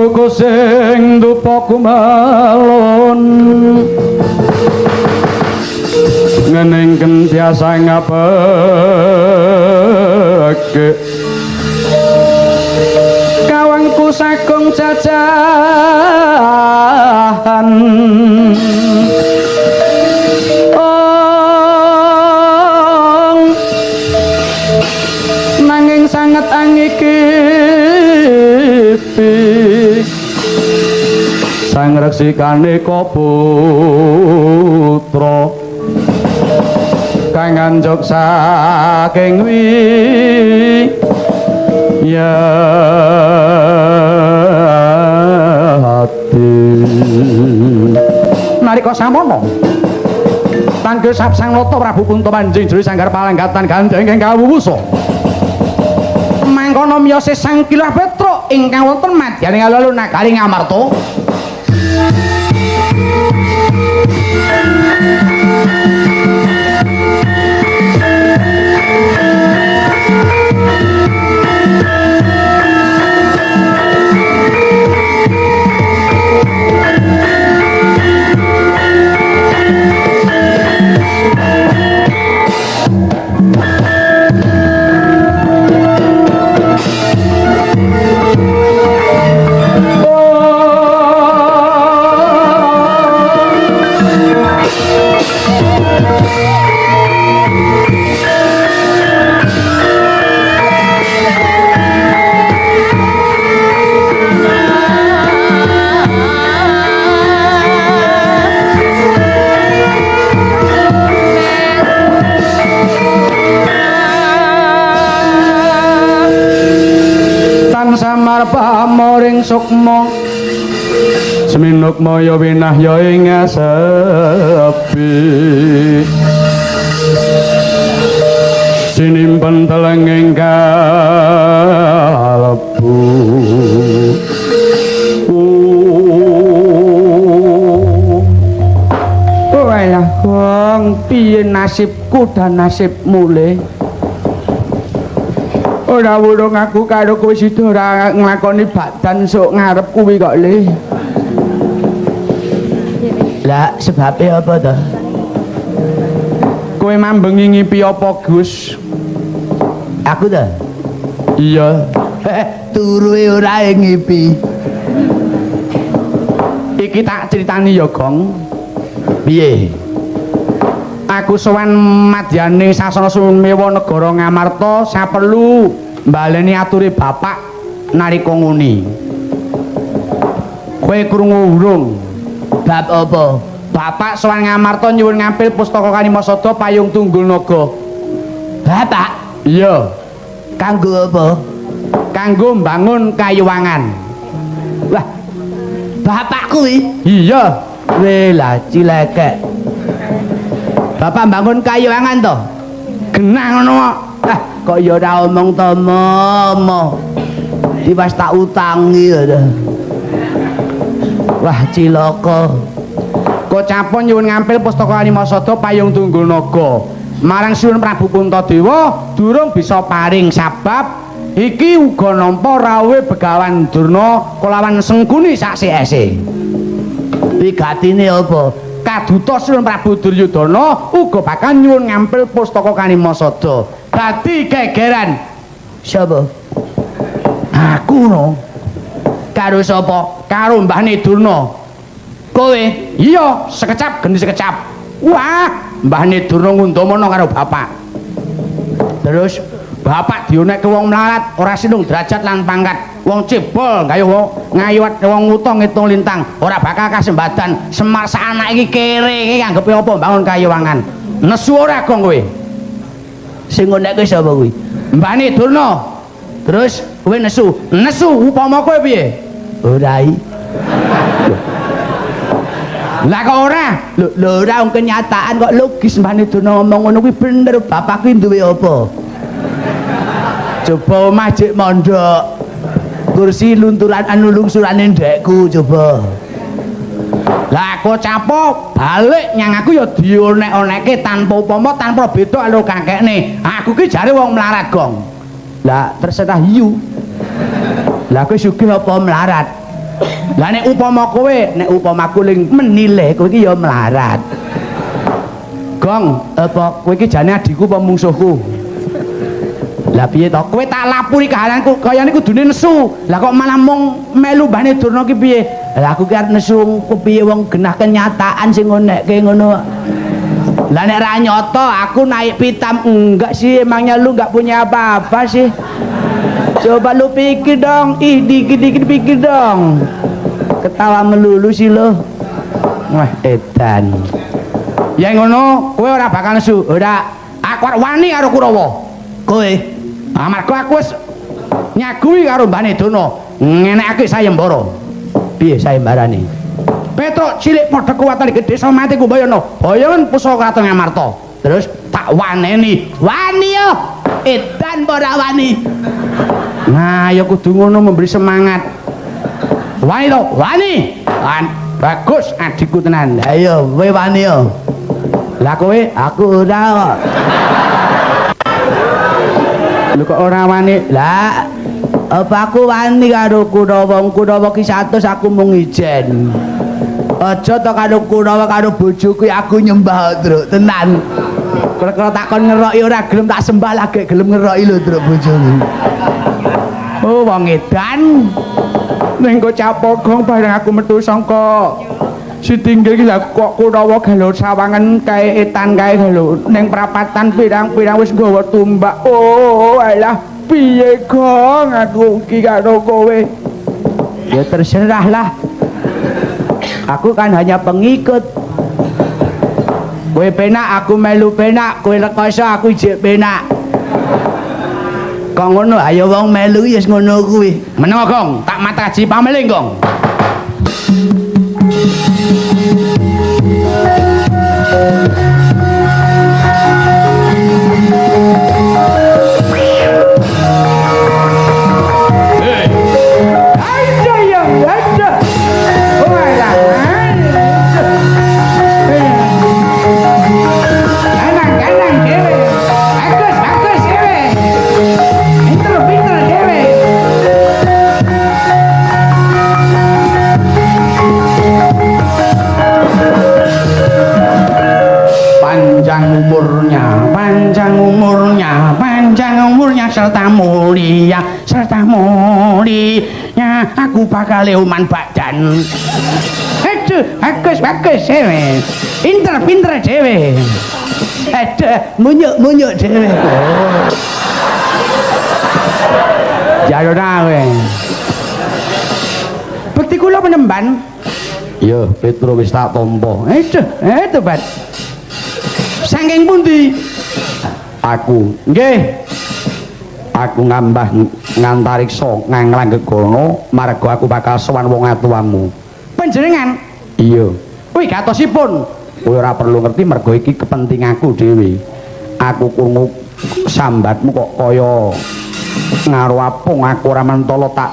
kuku sing dupa kumalon ngeningken biasa ngabeke kawangku sakung jajahan nanging sanget angikiti sang reksikane putra kang anjuk saking ya hati nalika samono tanggel sapsang nata Prabu Kuntamanjing jero sanggar palanggatan gandeng ing kawuwusa mangkono miyosé Sang Kilah Petruk ingkang wonten madyaning alun nagari Ngamarta pamoring sukma seminuk maya winahya ing sepi sinimpen teleng ing kalbu walah wong piye nasibku dan nasibmu le ora wurung aku karo kowe sida ora nglakoni badan sok ngarep kuwi kok le. Lah sebabe apa to? Kowe mambengi ngipi apa Gus? Aku to? Iya. Turuhe ora ngipi. Iki tak critani ya, Gong. Piye? Aku sowan madyaning sasana sumewa negara Ngamarta saperlu mbaleni ature bapak nalika nguni. Kowe krungu urung? Bab apa? Bapak sowan Ngamarta nyuwun ngampil pustaka Kanimasada payung tunggul naga. Bapak? Iya. Kanggo apa? Kanggo mbangun kayuwangan. Wah. Bapak kuwi? Iya. Welah cilekek. Bapak bangun kayuwangan to? Genah ngono kok ya ora omong to momo. Diwas tak utangi ya. Wah cilaka. Kocapon nyuwun ngampil pustaka Kanimasada payung tunggul naga. Marang Sinuwun Prabu Puntadewa durung bisa paring sabab iki uga nampa rawuhe Begawan Durna kelawan Sengkuni saksese. Wigatine apa? Kaduta Sinuwun Prabu Duryudana uga bakal nyuwun ngampil pustaka Kanimasada. Dadi gegeran. Sapa? Aku no. Karo sapa? Karo Mbahne Durna. Kowe? Iya, sekecap geni sekecap. Wah, Mbahne Durna ngundamana karo bapak. Terus bapak dionekke wong melarat, ora sinung derajat lan pangkat. Wong cebol gayuh wong ngayuwat wong utang ngitung lintang ora bakal kasembadan. Semar sak anak iki kere iki anggepe apa bangun kayuwangan. Nesu ora Gong kowe? Sing ngonekke sapa kuwi? Mbahne Durna. Terus kowe nesu. Nesu upama kowe piye? Ora i. Lah kok ora? Lho ora wong kenyataan kok logis Mbahne Durna ngomong ngono kuwi bener. Bapak kuwi duwe apa? Coba omah jek mondok. Kursi lunturan anu lungsurane ndekku coba. Lah kok capo balik nyang aku ya dionek-onekke tanpa upama tanpa beda karo kakekne. Aku ki jare wong melarat Gong. Lah terserah yu. Lah kowe sugih apa melarat? Lah nek upama aku ling menileh kowe iki ya melarat. Gong, apa kowe iki jane adikku apa mungsuhku? Lah piye to? Kowe tak lapuri kahananku kaya niku kudune nesu. Lah kok malah mung melu Mbahne Durna ki piye? Lah aku ki arep nesu kepiye wong genah kenyataan sing ngonekke ngono. Lah nek ra nyata aku naik pitam enggak sih, emangnya lu enggak punya apa-apa sih? Coba lu pikir dong, dikit-dikit pikir dong. Ketawa melulu sih lo. Wah, edan. Ya ngono, kowe ora bakal nesu. Ora, aku arep wani karo Kurawa. Kowe amarga aku wis nyagui karo Mbahne Durna ngenekake sayembara. Piye sayembarane? Petruk cilik padha kuwatane gedhe sama mati ku bayana. Bayangan pusaka Kraton Ngamarta. Terus tak waneni. Wani yo. Edan ora wani. Nah, ya kudu ngono memberi semangat. Wani to, wani. Bagus adikku tenan. Ayo, kowe wani yo. Lah kowe aku ora kok. Lho kok ora wani? Lah apa aku wani karo Kurawa ki 100 aku mung ijen. Aja to karo Kurawa karo bojoku aku nyembah Truk tenan. Kira-kira takon ngeroki ora gelem tak sembah lagi gelem ngeroki lho Truk bojoku. Oh wong edan. Ning kok capogong bareng aku metu sangka Sitinggil iki lha kok Kurawa galur sawangen kae etan kae lho ning prapatan pirang-pirang wis nggawa tumbak. Oh alah piye gong aku iki karo kowe. Ya terserahlah. Aku kan hanya pengikut. Kowe penak aku melu penak, kowe rekoso aku ijek penak. Kok ngono ayo wong melu wis ngono kuwi. Meneng Gong, tak mataji pameling Gong. panjang umurnya serta mulia aku bakal leuman badan. Aduh, bagus dewe. Pinter dewe. Aduh, munyuk dewe. Jalur kowe. Bekti kula penemban. Iya, Petro wis tak tampa. Aduh, Bat. Saking pundi? Aku nggih aku ngambah ngantariksa nganglang gegono marga aku bakal sowan wong atuwamu panjenengan. Iya kuwi gatosipun kowe ora perlu ngerti merga iki kepentinganku dhewe. Aku krungu sambatmu kok kaya ngaro apung aku ora mentolo tak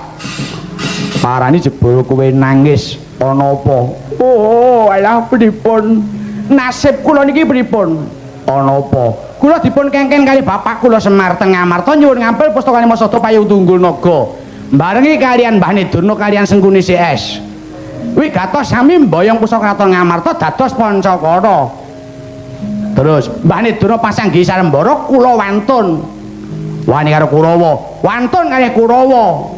parani jebul kowe nangis ana apa. Oh alah pripun nasib kula niki pripun ana apa. Kula dipun kengken kali bapak kula Semar Teng Ngamarta nyuwun ngampil pustaka Masada Payung Tunggul Naga barengi kalian Mbahne Durna kalian Sengkuni CS. Wi gatos sami mboyong pusaka Kraton Ngamarta dados Pancakara. Terus Mbahne Durna pasang nggih sarembara kula wantun. Wani karo Kurawa, wantun kalih Kurawa.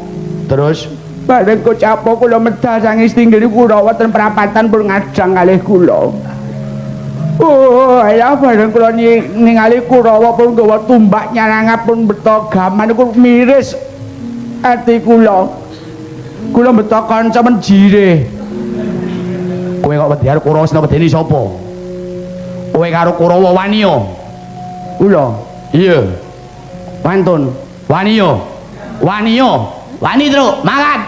Terus bareng kocapa kula medal sang istinggil Kurawa ten prapatan pun ngadang kalih kula. Oh, alah bareng kula ningali Kurawa pun nggawa tumbak nyarangapun beto gaman niku miris ati kula. Kula beto kanca menjire. Kowe kok wedi karo Kurawa sing wedeni sapa? Kowe karo Kurawa wani yo. Kula. Iya. Wantun. Wani yo. Wani Truk, mangkat.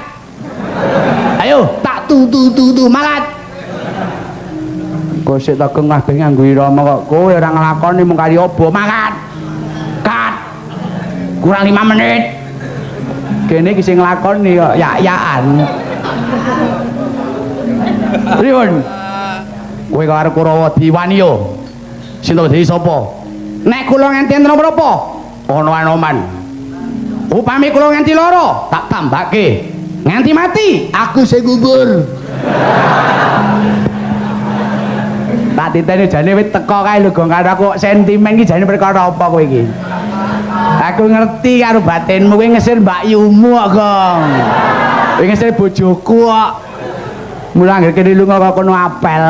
Ayo, tak tutu mangkat. Kok sik tak ngabeh nganggo irama kok kowe ora nglakoni mung kali obo mangkat. Kat. Kurang 5 menit. Kene iki sing nglakoni kok yak-yakan. Pripun? Kowe karo Kurawa diwani yo. Sing dadi sapa? Nek kula nganti enten apa? Ana anoman. Upami kula nganti lara, tak tambake. Nganti mati aku sing ngubur. tak titeni jane wis teko kae lho Gong karo aku sentimen iki jane perkara apa kowe iki aku ngerti karo batinmu kowe ngesir Mbak Yumu kok Gong kowe ngesir bojoku kok mula anggere kene lunga kok kono apel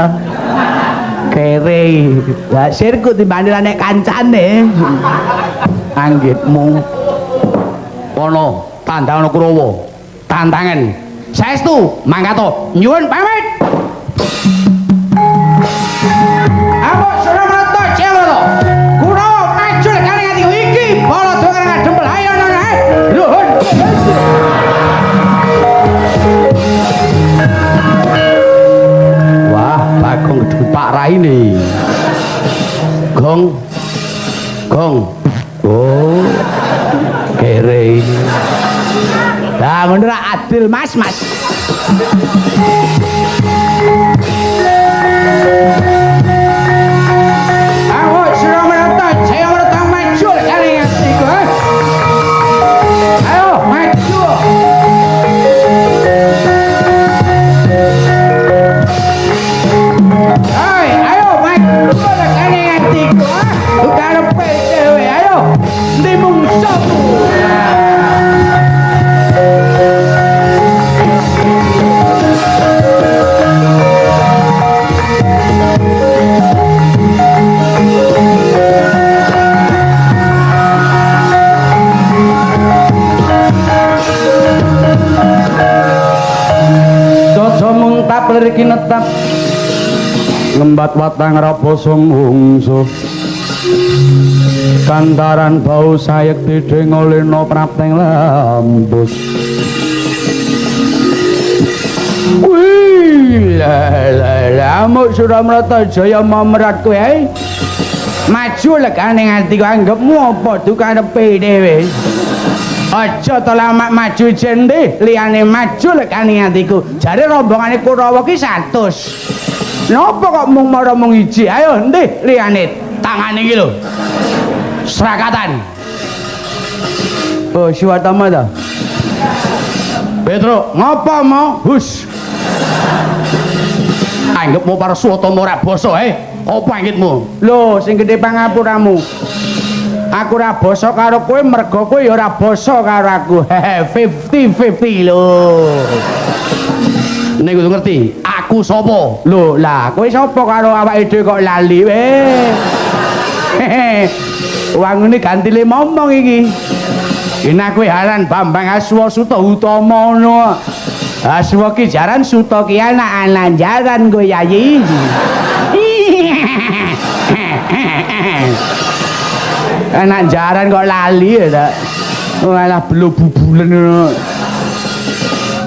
kere lah sirku dibanding nek kancane anggitmu kono tandang Kurawa tantangan saestu mangkato nyuwun pamit aku sudah menonton cewek Kurawa maju kali ngati iki bala dongan ngadempel ayo nana luhun wah Bagong gedhe Pak Raine Gong oh kere lah ngono ra adil mas aku sudah menonton cewek maju kali ngati ayo maju ayo maju kali ngati bukan PDW ayo di mungsuhmu tapler iki netap lembat watang raposo ngungsuh kantaran bau sayek dideng oleno prapteng lambus wih lamuk Suramrata Jaya memerat kowe ae maju lekane ngatiku anggapmu apa dukarepe dhewe aja to lama maju jende liyane maju lekane atiku jare rombongane Kurawa ki 100 napa kok mung mara mung iji ayo ndih liyane tangane iki lho serakatan oh Siwatama ta Petro ngapa mau hus anggapmu para Suwatama ora basa apa anggitmu lho sing gedhe pangapuramu aku ora basa karo kowe merga kowe ya ora basa karo aku 50-50 lho nek kudu ngerti aku sapa lho lah kowe sapa karo awake dhewe kok lali wangune ganti le momong iki Ina kowe haran Bambang Aswa Suta Utama ngono Aswa ki jaran Suta ki anak jaran kowe yayi anak jaran kok lali ya tak malah belu bubulen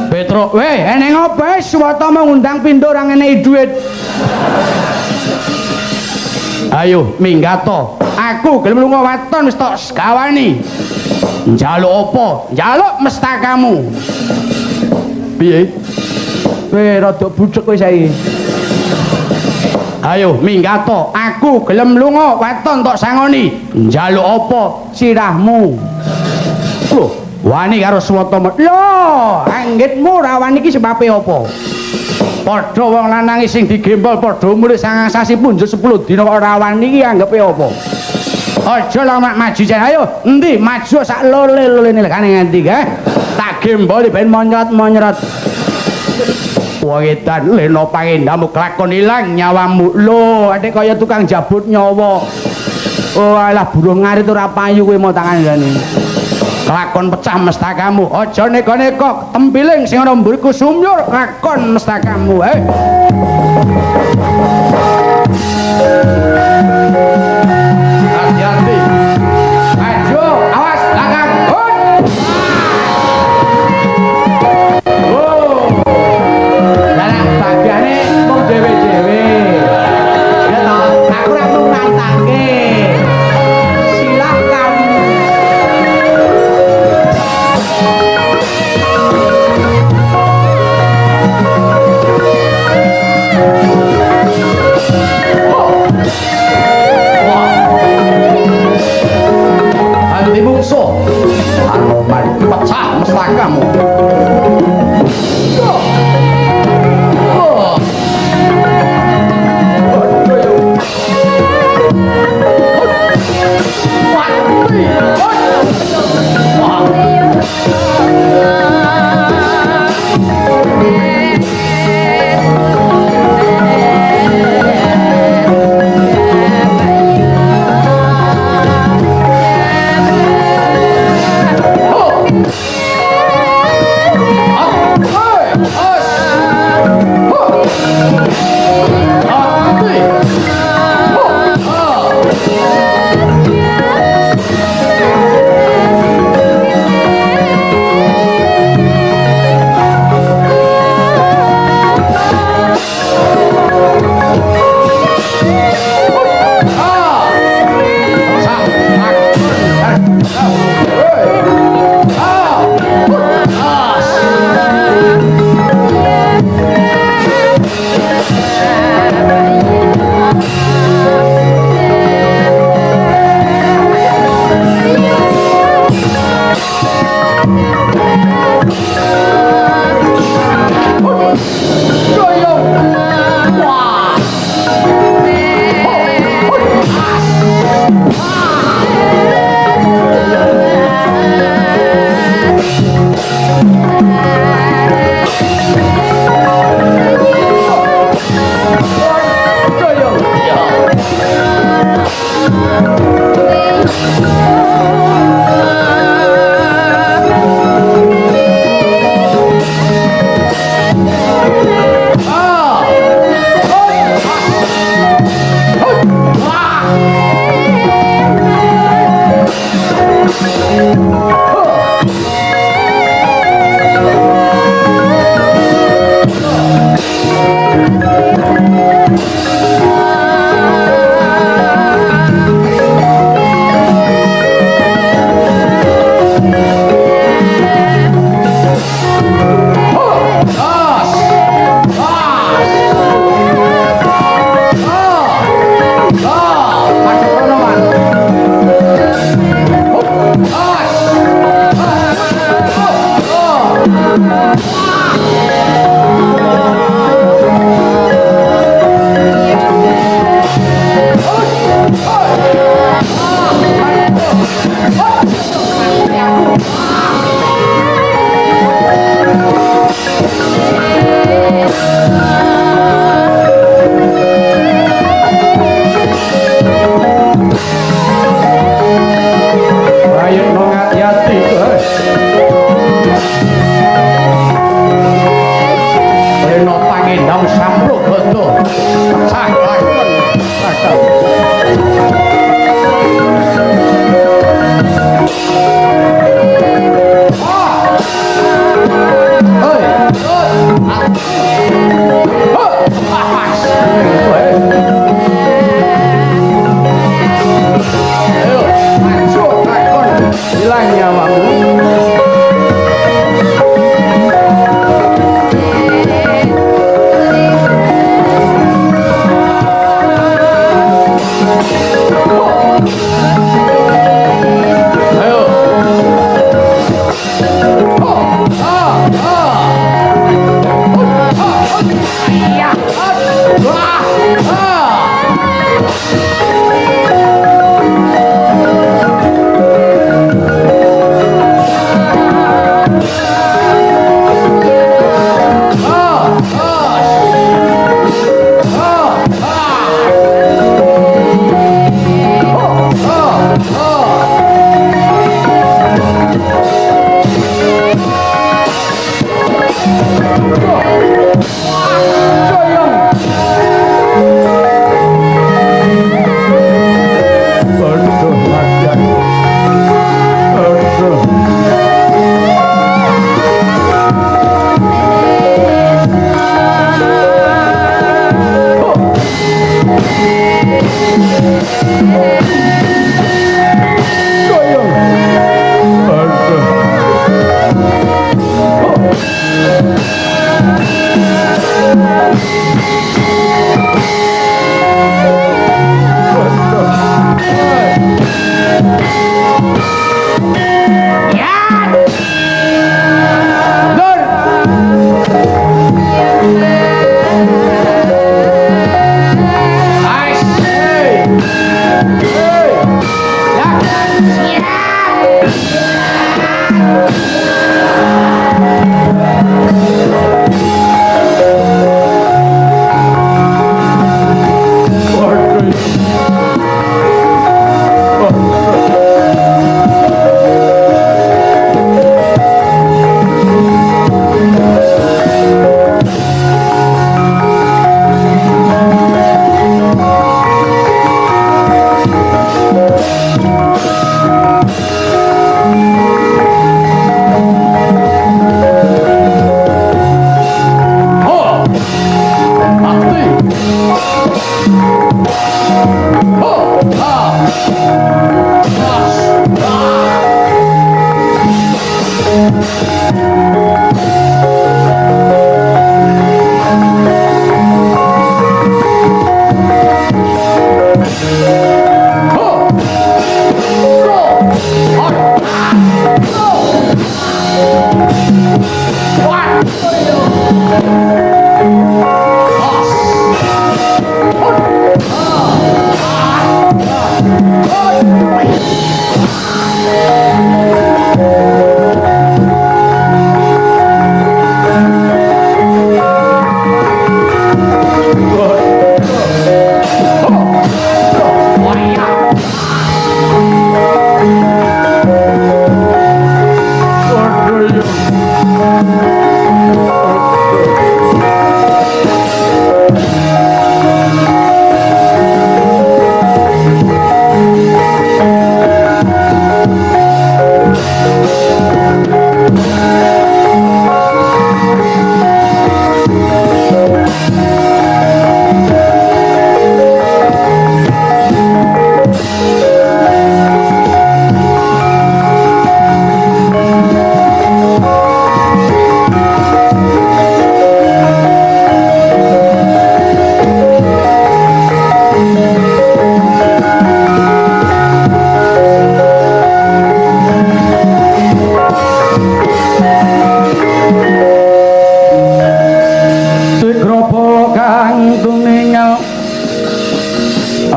Petro weh eneng apa Suwatama ngundang pindho ora ngenehi duit ayo minggato aku gelem lunga waton wis tok gawani njaluk apa njaluk mestakamu piye kowe rada bucek kowe saiki ayo minggato aku gelem lunga waton tok sangoni njaluk apa sirahmu lho wani karo Suwatama lho anggitmu ra wani iki sebabe apa padha wong lanang sing digembol padha umure 9 sasi punjul 10 dina kok ora wani iki anggepe apa aja lama maju jan ayo endi maju sak lole-lolene lekane nganti tak gembol ben monyot-monyot wedan leno pangendamu kelakon ilang nyawamu lho adek kaya tukang jabut nyawa oh alah burung ngarit ora payu kowe mau tangan jane kelakon pecah mestakamu aja neko-neko tempiling sing ana mburiku sumyur kelakon mestakamu hati-hati maju awas belakang dewe-dewe ya toh aku ora mung nantangke silakan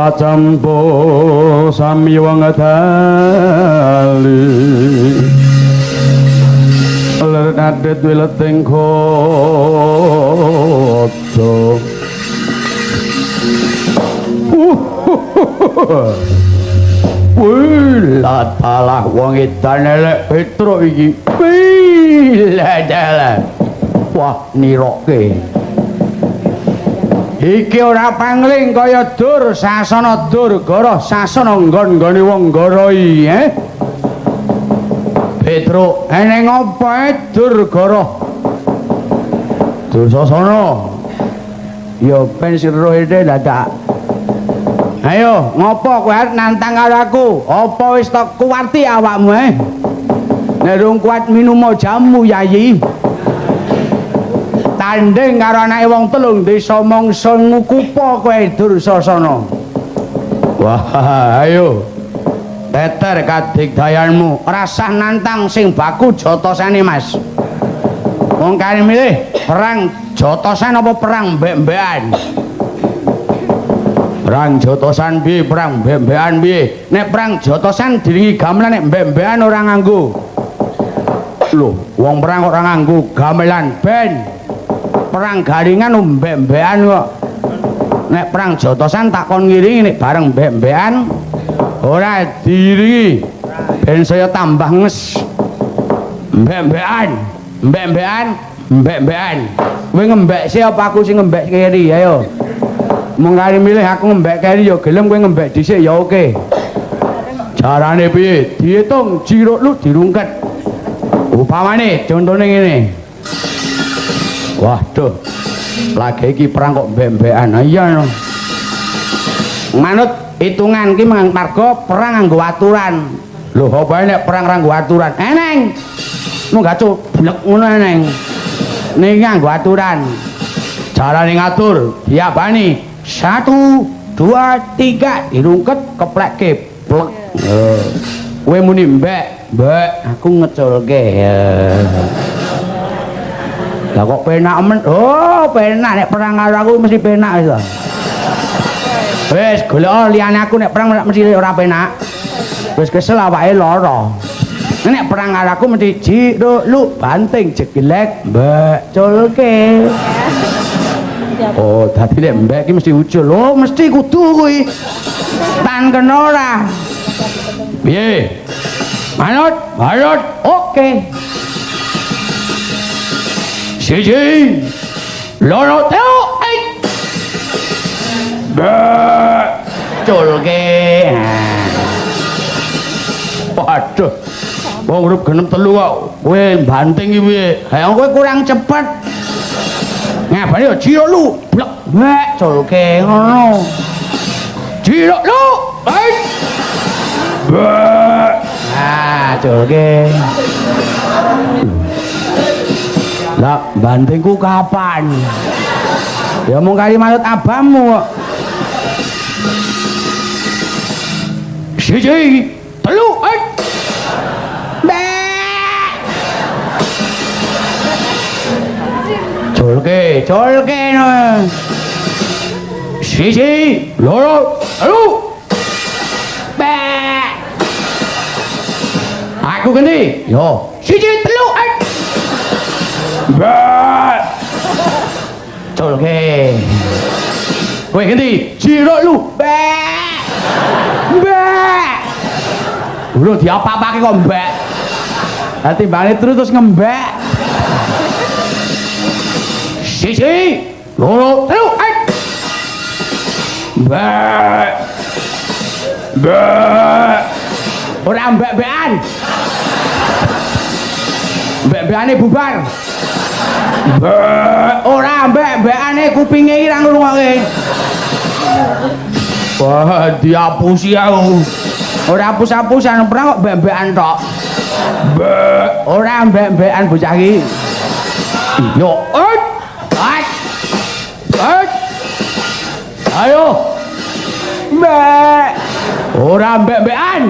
Acampo sami wong dali ler kadet wileting koto Wilat alah wong edan elek Petruk iki wilat alah wah niroke iki ora pangling kaya dur sasana Durgara sasana nggon-nggone wong Garai Petruk eneng apa Durgara Dursasana. Ya ben sira iki dadak. Ayo, ngopo kowe arep nantang karo aku? Apa wis tak kuwati awakmu Nek durung kuat minum jamu Yayi. Tanding karo anake wong telung desa mangsa ngukupa kowe Dursasana. Wah, ayo. Teter kadigdayanmu, rasah nantang sing baku jotosane Mas. Wong kare milih perang jotosan apa perang mbek-mbekan? Perang jotosan piye, perang mbek-mbekan piye? Nek perang jotosan diringi gamelan, nek mbek-mbekan ora nganggo. Lho, wong perang kok ora nganggo gamelan ben. Perang garingan mbek-mbekan kok. Nek perang jotosan takon ngiringi nek bareng mbek-mbekan ora diringi. Ben saya tambah nges. Mbek-mbekan, mbek-mbekan, mbek-mbekan. Kowe ngembek sih apa aku sing ngembek keri? Ayo. Mung kari milih aku ngembek keri ya gelem, kowe ngembek dhisik ya oke. Carane piye? Diitung jiruk lu dirungket. Upamane contone ngene. Waduh. Lagi iki perang kok mbek-mbekan. Iya no. Manut hitungan ki marga perang nganggo aturan. Lho apa nek perang nganggo aturan? Eneng. Mung gak blek ngono eneng. Niki nganggo aturan. Carane ngatur diabani 1 2 3 dirungket keplekke plek. Kowe muni mbek, mbek aku ngeculke. Lah kok penak men. Oh, penak nek perang karo aku mesti penak wis. Wis golek liyane aku nek perang mesti ora penak. Wis kesel awake lara. Nek perang karo aku mesti jiruk lu banting jeglek mbek culke. Oh, dadi nek mbek iki mesti ucul. Oh, mesti kudu kuwi. Tan kena ora. Piye? Manut, manut. Oke. Siji. Loro teo. Mbek culke. Waduh. Wong urip genep telu kok. Kowe banting iki piye? Ha kowe kurang cepet. Ngabane yo jiruk lu, blek, mbek culke ngono. Jiruk lu, baik. Mbek. Ah, culke. Lah, bantingku kapan? Ya mung kali manut abahmu kok. Siji, telu, Culke, culke no. Siji, loro, telu. Bek. Aku geni. Yo, siji telu. Bek. Culke. Kowe geni, jiruk lu. Bek. Bek. Lho diapa-apake kok mbek. Lah timbangane terus ngembek. Siji, loro, telu, mbek, mbek, ora mbek-mbekan, mbek-mbekane bubar, mbek, ora mbek-mbekane kupinge iki ra ngrungokke. Wah, diapusi aku, ora apus-apusan perang kok mbek-mbekan tok, mbek, ora mbek-mbekan bocah iki. Yo, ayo mbek ora mbek-mbekan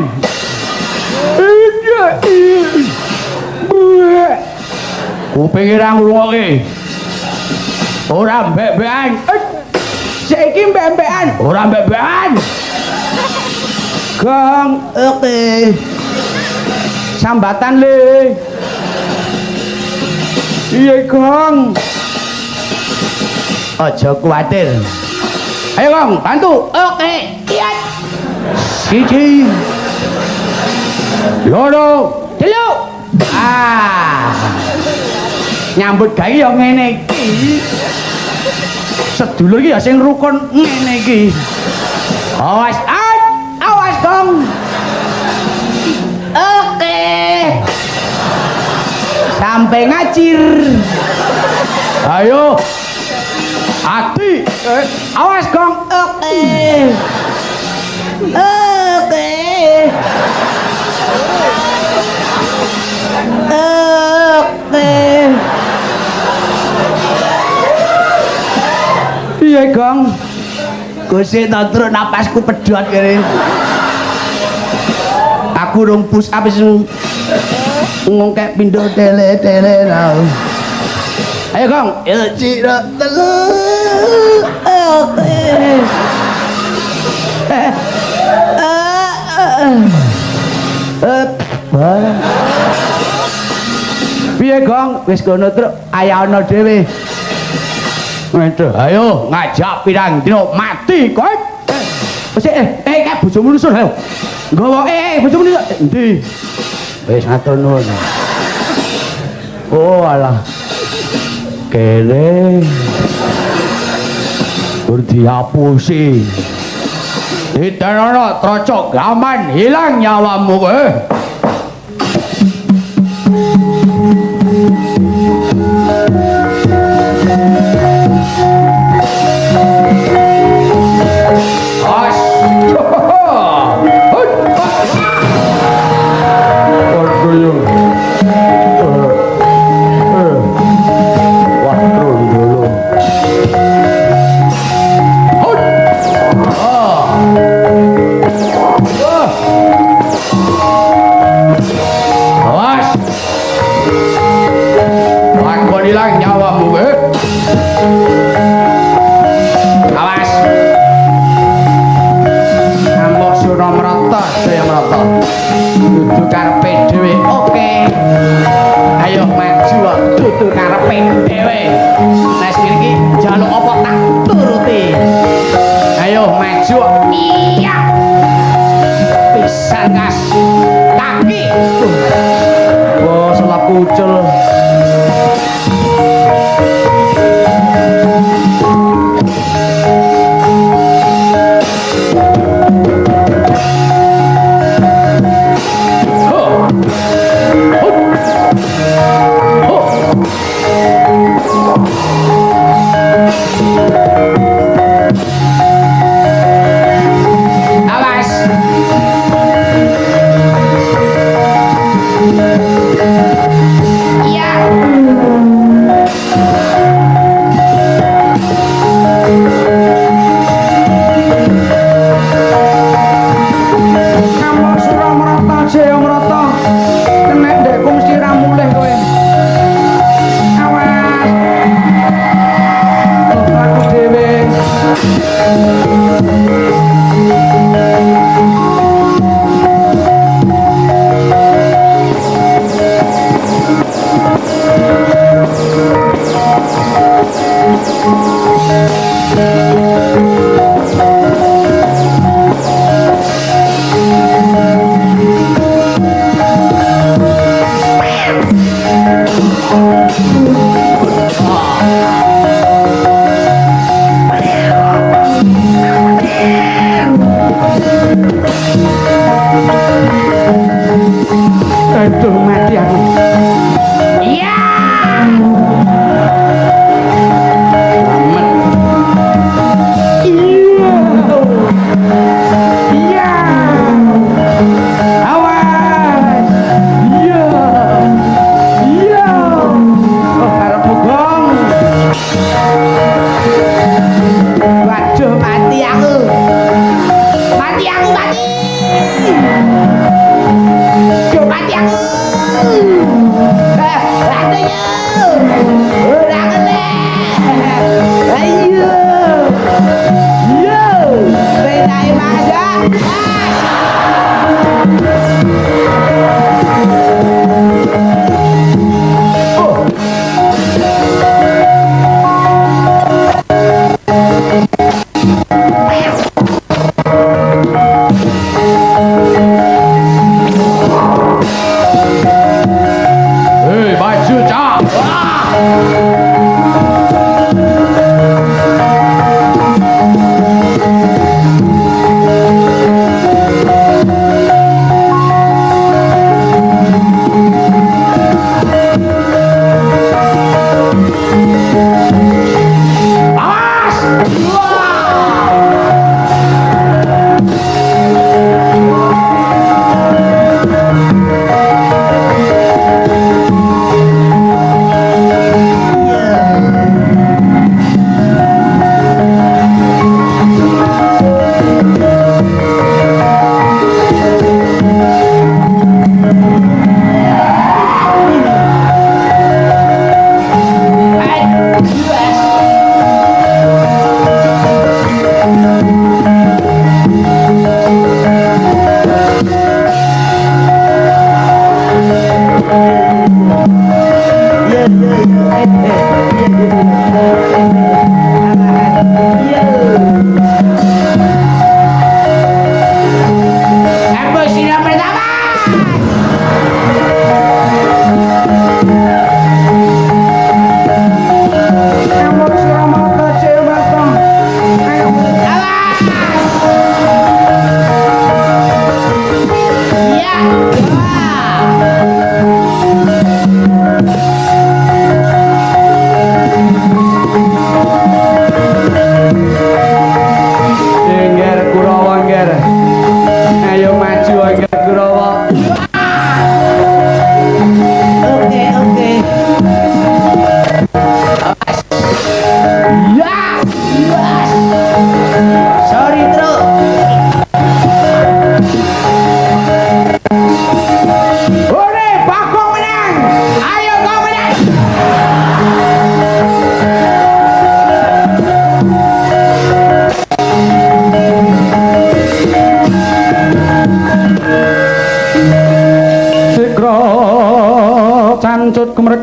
kuping ora ngrungokke ora mbek-mbekan saiki mbek-mbekan ora mbek-mbekan Gong oke sambatan le iya Gong aja kuwatir. Ayo Gong, bantu. Oke, iya. Siji. Loro, telu. Ah. Nyambut gawe ya ngene iki. Sedulur iki ya sing rukun ngene iki. Awas, awas Gong. Oke. Sampai ngacir. Ayo. Hati. Awas, Gong. Oke. Oke. Oke. Piye, Gong? Gusti tantruk napasku pedhot kene. Aku rung push up wis ngongkek pindho tele-tele tau. Ayo, Gong. Ya cira telu. Oke. Piye, Gong? Wis kono truk ayana dhewe. Waduh, ayo ngajak pirang dino mati kowe. Wis kayak bojomu nusul ayo. Nggawa bojomu nusul. Endi? Wis ngatur nuwun. Oh alah. Kene gur diapusi. Ditenono trocok gaman hilang nyawamu kowe. Hilang nyawamu awas ngamuk sura merata saya merata dudu karepe dhewe oke ayo maju dudu karepe dhewe nek iki njaluk apa tak turuti ayo maju iya pisan gas kaki oh selap kucul aduh mati aku iya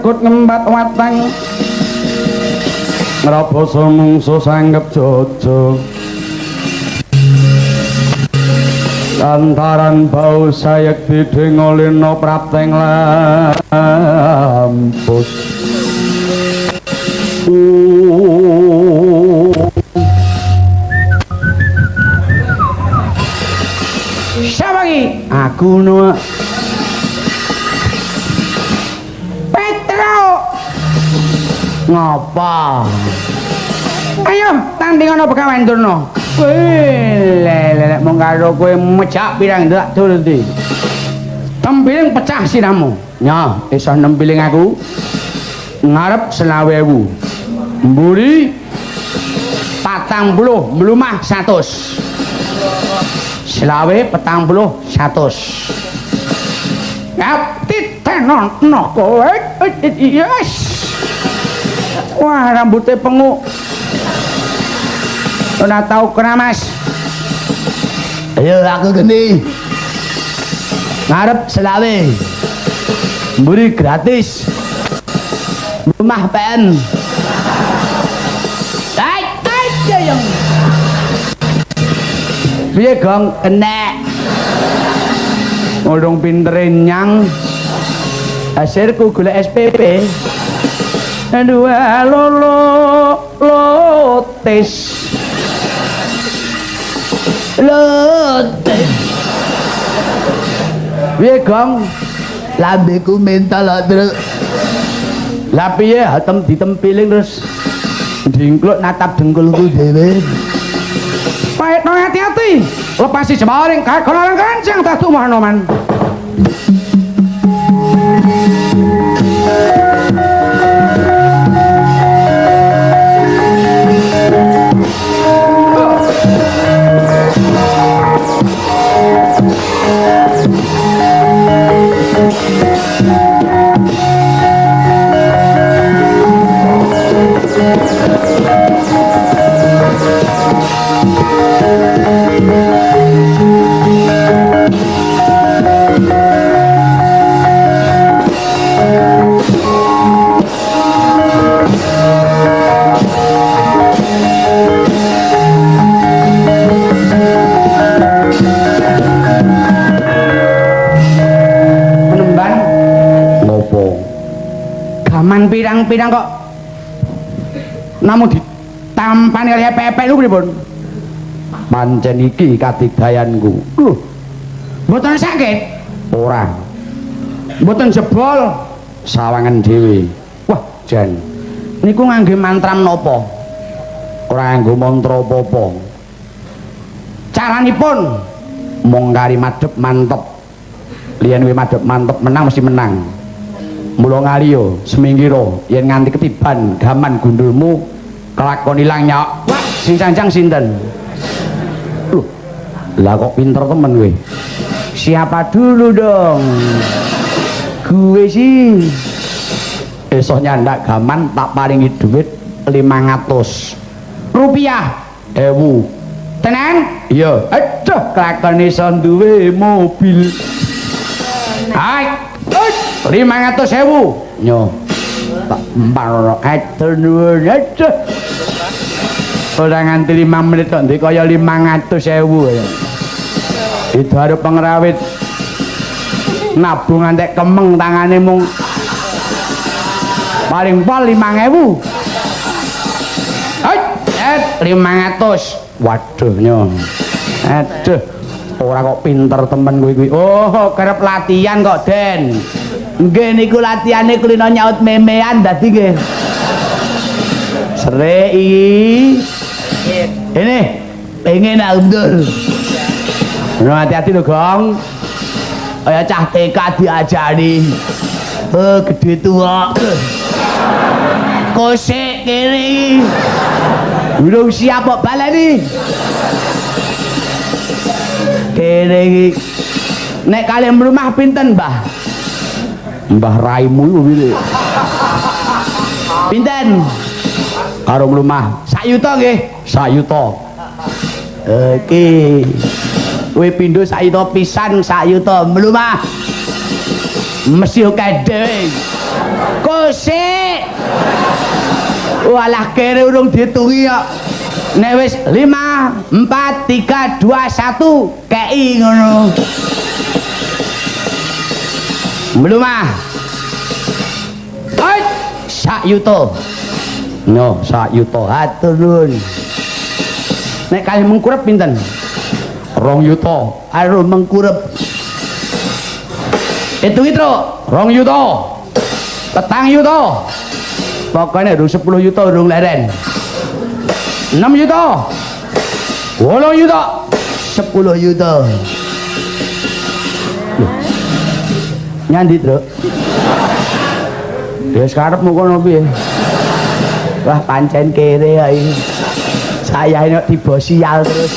perkut ngembat watang ngraboso mungsu sanggep jojo lantaran bau sayek didengolino prapteng lampus siapa ki? aku no Petro ngapa ayo tanding ana begawan durna lelek mung karo kowe mejak pirang ndak turun ndi tembiling pecah sinamu nya iso nembiling aku ngarep 20.000 mburi 40 mlumah 100 selawe 40 100 ya titenon no kowe yes wah rambutnya penguk ora tau keramas ayo aku geni ngarep selawe mburi gratis rumah pen yang piye gong kena ngolong pintere nyang hasilku golek SPP dua lotes piye gong lambeku mental terus lah piye hatem ditempiling terus dingkluk natap dengkulku dhewe pahit no hati-hati lepasi jemaring kaya kono orang kancang tak tumah noman pirang-pirang kok namun ditampani oleh pepek lu pripun pancen iki kadigdayanku lho mboten sakit ora mboten jebol sawangan dhewe wah jan niku ngangge mantra napa ora nganggo mantra apa-apa caranipun mung kari madhep mantep liyan kowe madhep mantep menang mesti menang mula ngaliyo semingkira yen nganti ketiban gaman gundulmu kelakon ilang nyok wah sing sanjang sinten loh lah kok pinter temen kowe siapa dulu dong gue sih esok nyandak gaman tak paringi duit 500 rupiah 1000 tenan iya aduh kelakon iso duwe mobil hai 500.000 nyo tak empar atur nuwun aduh ora nganti 5 menit kok ndek kaya 500.000 ya itu harus pengrawit nabung antek kemeng tangane mung paling pol 5.000 500 waduh nyo aduh ora kok pinter temen kowe kuwi oh kerep latihan kok Den nggih niku latihane kulino nyaut memean dadi nggih srek iki ini pengen mundur hati-hati lho gong kaya cah TK diajari gede tua kosek kene urung siap kok baleni kene iki nek kalian rumah pinten Mbah Raimu iku piye pinten karo rumah sak yuta nggih sak yuta oke kowe pindho sak yuta pisan sak yuta mlumah mesti akeh dhewe Kosik. Walah kere urung ditungi kok. Nek wis 5 4 3 2 1 kei ngono. Mlumah. Ait sak yuta. No, sak yuta. Hatur nuwun. Nek kalih mengkurep pinten? 2 yuta. Karo mengkurep. Hitung itu 2 yuta. 4 yuta. Pokoknya urung 10 yuta urung leren. 6 yuta. 8 yuta. 10 yuta. Nyandi, Truk. Ya sekarepmu kono piye? Wah, pancen kere ya ini. Saya ini tiba sial terus.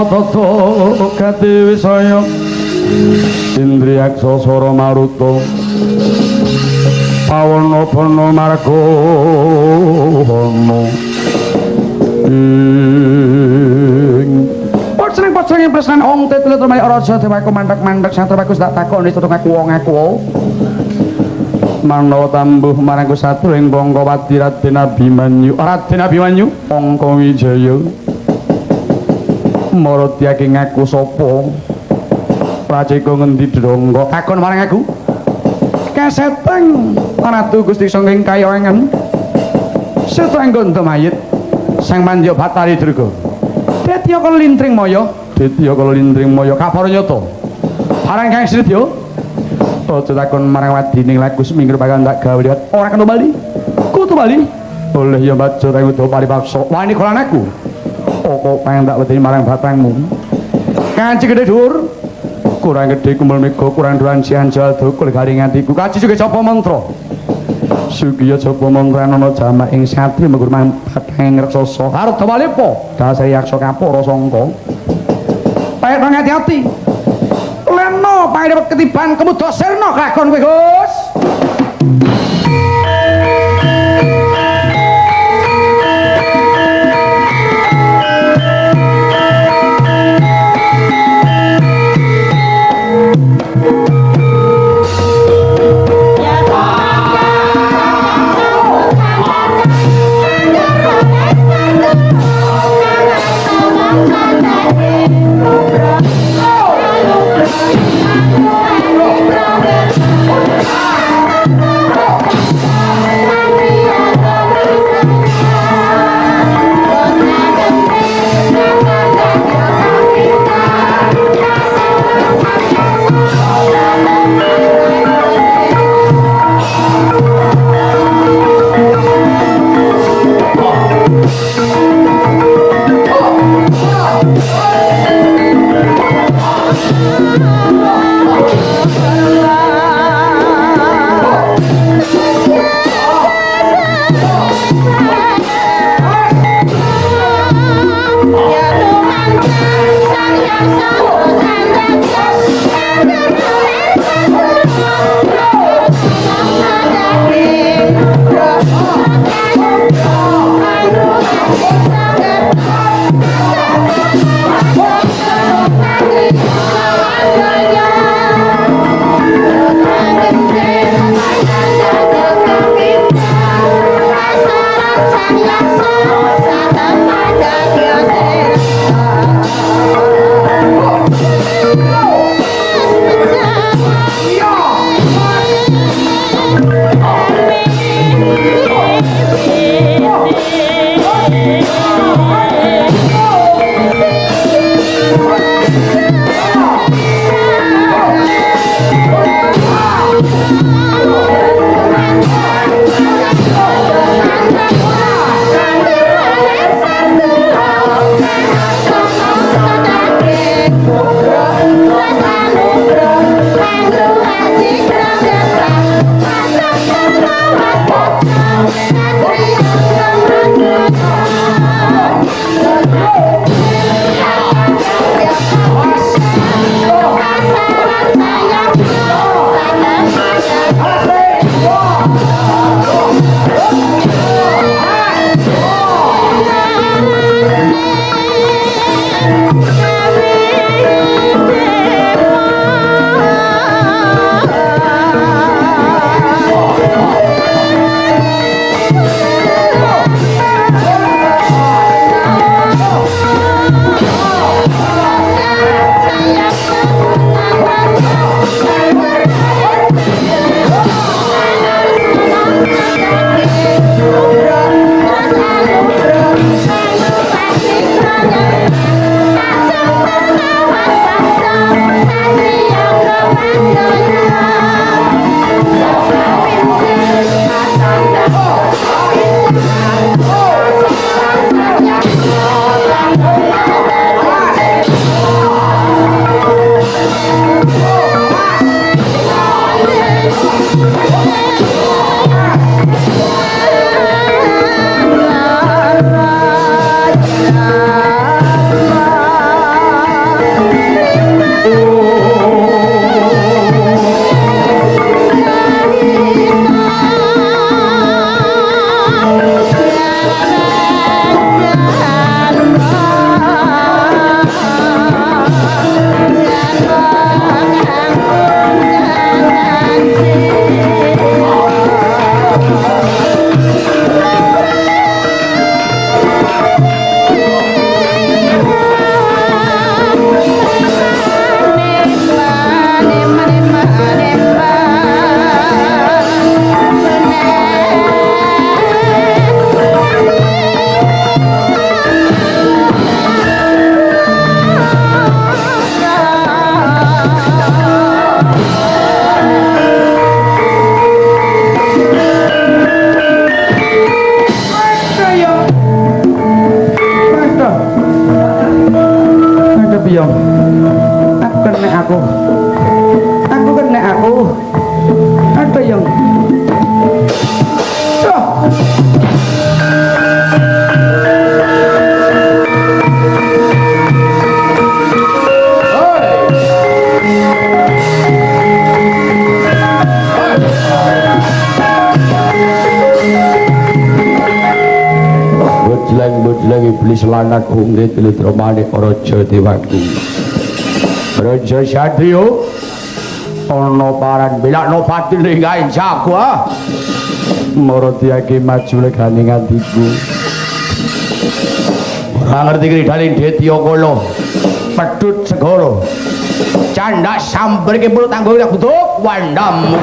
Tata Gati Wisaya Indriyaksa Sara Maruta Pawana Bana Margana Poceng presnan ong tetulit rumah raja dewaku mandek-mandek santri bagus tak takoni tutung aku wong aku manawa tambuh marang kusatru ing bangka wadi Raden Abimanyu Angka Wijaya Maradhyake ngaku sapa Racika ngendi drangga takon marang aku kaseteng Ratu Gusti saking kayangan setenggo mayit Sang Mandya Batari Durga Detya kala lintring maya kabar nyata parang Kang Sridya aja takon marang wadining lagu seminggu bakal tak gawe liwat ora kena bali kudu bali oleh ya baca teng udo paripaksa wani kolan aku kok pengen tak wedeni marang batangmu kanci gede dhuwur kurang gede kumpul mega kurang duran sian jaldo kul garing atiku kaji juga sapa mantra sugiya sapa mantra ana jamak ing satri menggur batang raksasa arep dawalepa dasar yaksa kapura sangka payet nang ati-ati leno payet dapat ketiban kemudo sirna kakon kowe Gus piye aku kena aku kena aku apa yang Bujlang iblis lanat ungge tilitramane raja dewaki raja sadya ana paran belakno patine gawe jago marati aki maju legane ngandiku ora ngerti kridhaling Detya Kala pedhut segara candak sambar ki mulut tanggo tak butuh wandam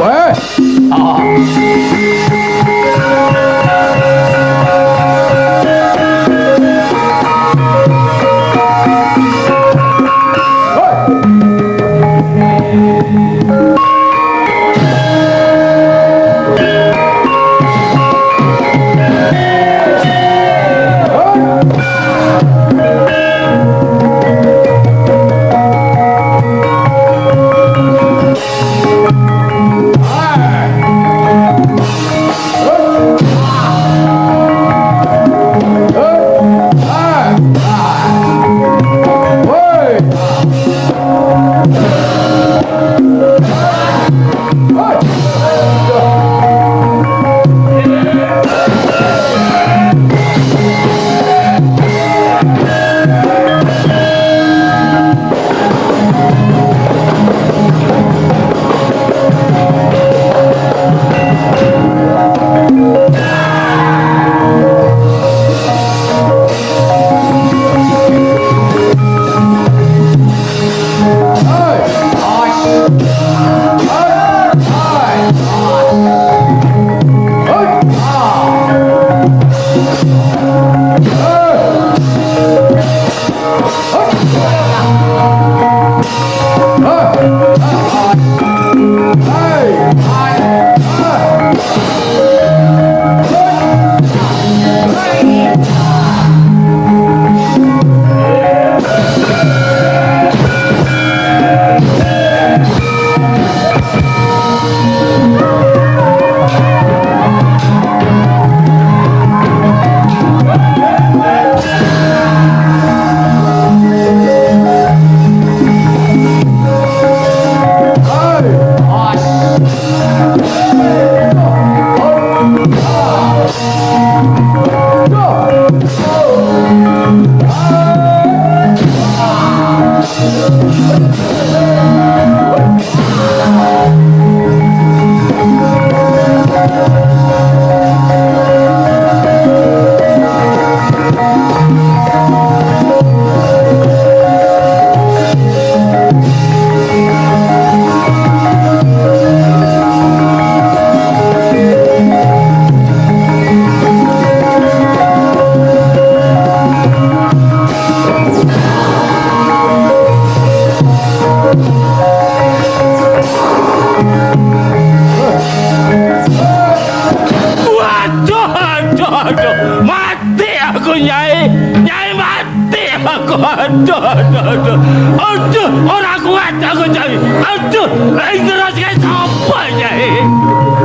Aduh, ora kuat aku Nyai. Aduh, ing terus kae sapa Nyai?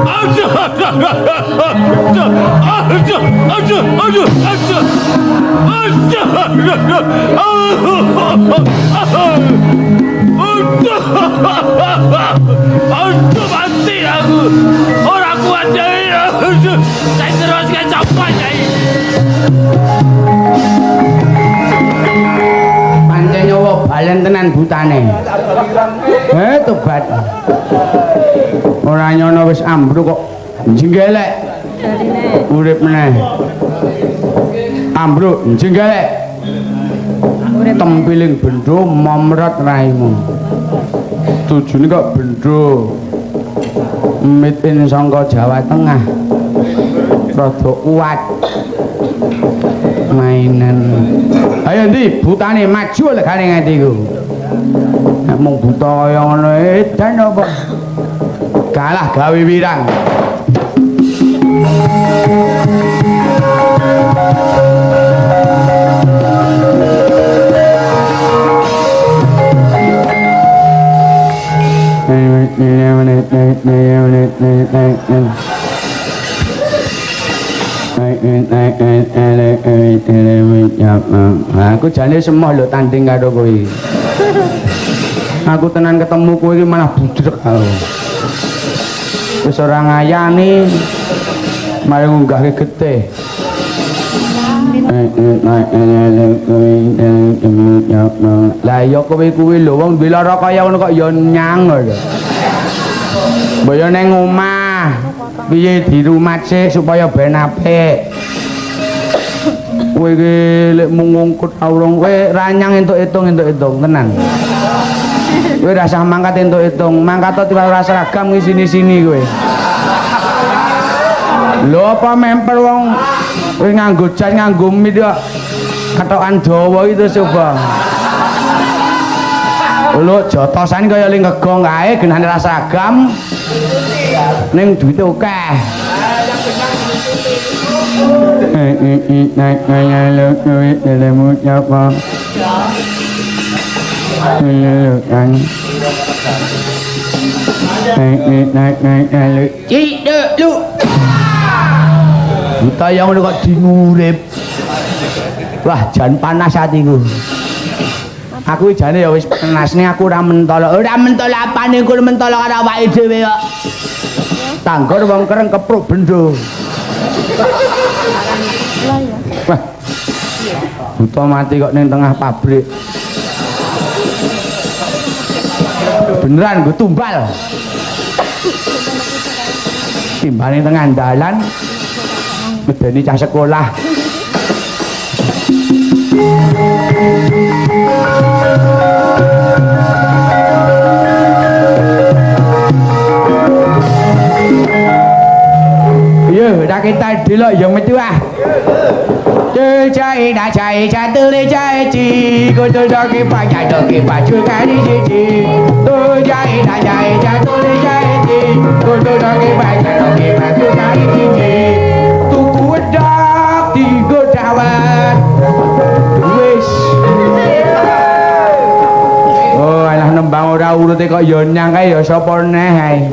Aduh. Aduh, mati aku. Ora kuat Nyai. Aduh, ing terus kae sapa Nyai? nyawa balen tenan butane. Tobat. Ora nyono wis ambruk kok jenggelek. Urip meneh. Ambruk jenggelek. Tempiling bendho momrot raimu. Tujune kok bendho. Mitin sangka Jawa Tengah. Rada kuat. Mainan. Ayo ndi butane maju legane ngendi ku. Nek mung buta kaya ngono edan apa? Kalah gawe wirang. Aku jane semoh lho tanding karo kowe. Aku tenan ketemu kowe iki malah budrek aku. Wis ora ngayani. Mari ngunggahke getih. Lah ya kowe kuwi lho wong duwe lara kaya ngono kok ya nyang lho. Mbok yo ning omah piye dirumat sik supaya ben apik. Kowe iki lek mung ngungkut aurung kowe ra nyang entuk hitung tenan. Kowe ra usah mangkat entuk hitung, mangkat tiwal ora seragam ki sini-sini kowe. Lho apa memper wong kowe nganggo jas nganggo mit kok katokan dawa itu coba. Lho jotosan kaya ling ngegong kae genane ra seragam. Ning duwite akeh. Buta yang ngono kok dingurip. Wah, jan panas atiku. Aku jane ya wis panas ning aku ora mentol. Ora mentol apane kul mentol karo awake dhewe kok. Tanggor wong kereng kepruk bendo. Wah. Buta mati kok ning tengah pabrik. Beneran gue tumbal. Timbane tengah dalan. Medeni cah sekolah. Yo, dah kita delok yang metu ah. Cai dah cai tele cai ci, kotor doki pajak doki baju kari cici. Cai dah cai tele cai ci, kotor doki pajak doki baju kari cici. Tuku wedak tiga dawet. Wis. Oh, alah nembang ora urute kok ya nyang kae ya sapa neh ae.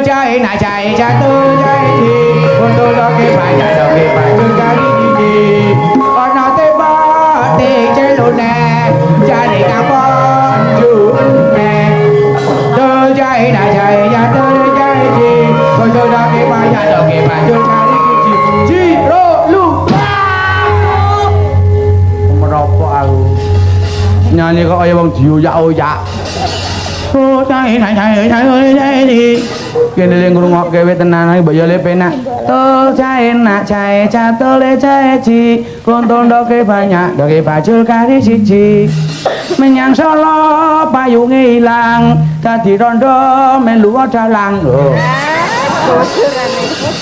Cai nak cai tele ci, kotor doki pajak doki baju kari cici. Ana tebak di celune cari kapon june. Jai nak jai ya jai ji, kondo doki pajak doki baju kari cici. Ciro lu. Merokok aku. Nyanyi kok kaya wong dioyak-oyak. Oh, cai ji. Kene ling ngrungokke kowe tenan iki mbok yo le penak. Tol cai nak cai catole cai ji, kontol doke banyak doke bajul kari siji. Menyang Solo payunge ilang, dadi rondo melu dalang.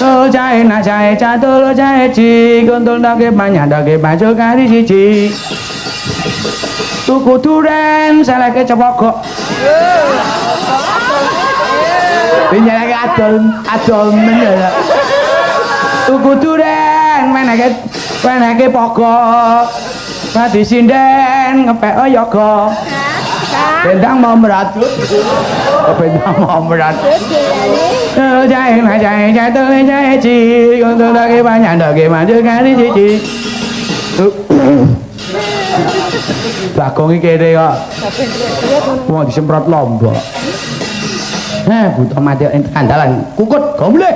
Tol cai nak cai catole cai ji, kontol doke banyak doke bajul kari siji. Tuku duren seleke cepok. Pinjake adol meneh. Tuku duren menake pokok. Padi sinden ngepek yoga. Bendang mau merat. Bendang mau merat. Jai jai ci, untuk lagi banyak lagi maju kali cici. Bagong iki kene kok. Wong disemprot lombok. Buta mati ing kandalan. Kukut, gomble.